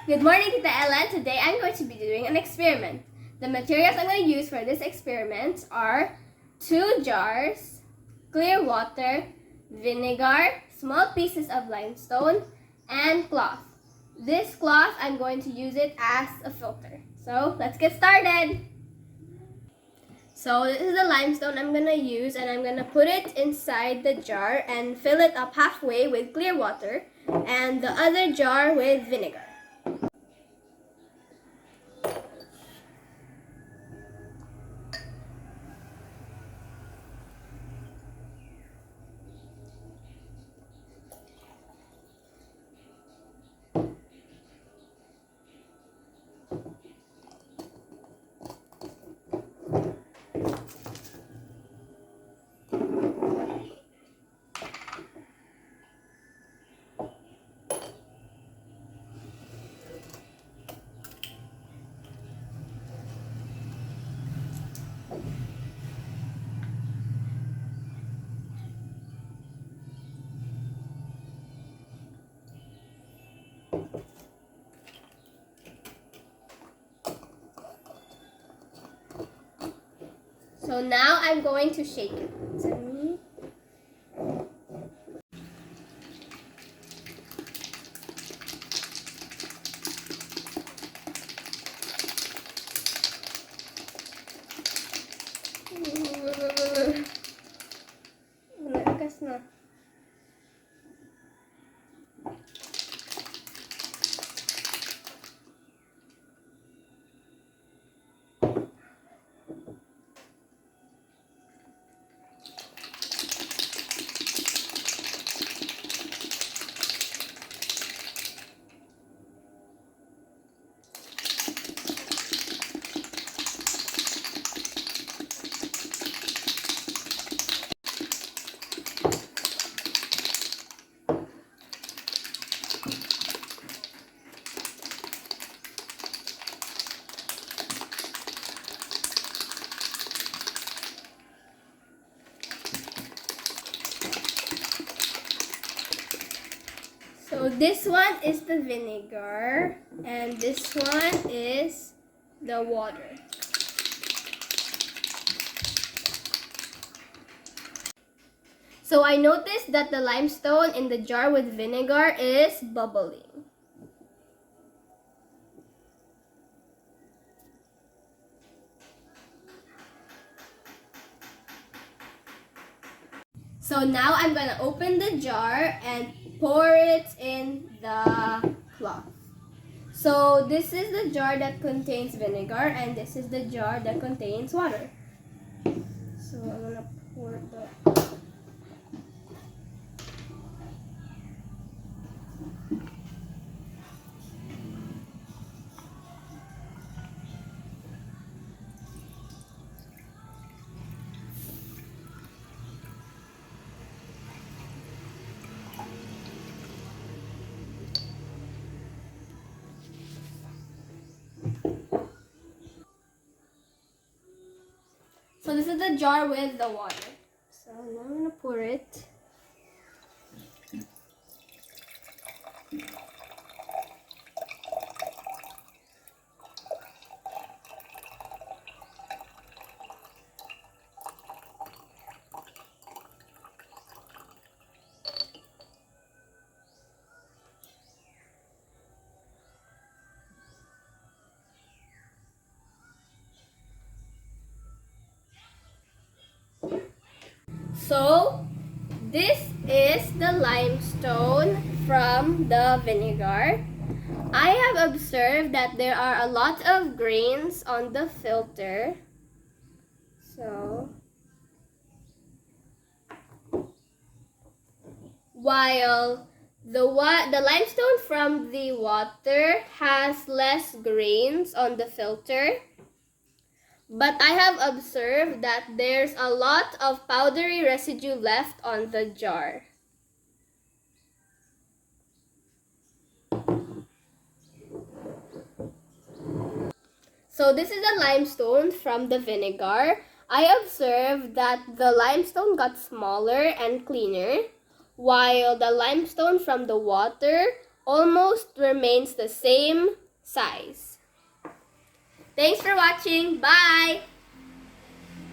Good morning, Tita Ella. Today I'm going to be doing an experiment. The materials I'm going to use for this experiment are 2 jars, clear water, vinegar, small pieces of limestone, and cloth. This cloth, I'm going to use it as a filter. So let's get started. So this is the limestone I'm going to use, and I'm going to put it inside the jar and fill it up halfway with clear water and the other jar with vinegar. So now I'm going to shake it. Malakas na. So this one is the vinegar and this one is the water. So I noticed that the limestone in the jar with vinegar is bubbling. So now I'm going to open the jar and pour it in the cloth. So this is the jar that contains vinegar and this is the jar that contains water. So I'm going to pour the... So this is the jar with the water. So now I'm going to pour it. So this is the limestone from the vinegar. I have observed that there are a lot of grains on the filter. So while the limestone from the water has less grains on the filter, but I have observed that there's a lot of powdery residue left on the jar. So this is the limestone from the vinegar. I observed that the limestone got smaller and cleaner, while the limestone from the water almost remains the same size. Thanks for watching. Bye!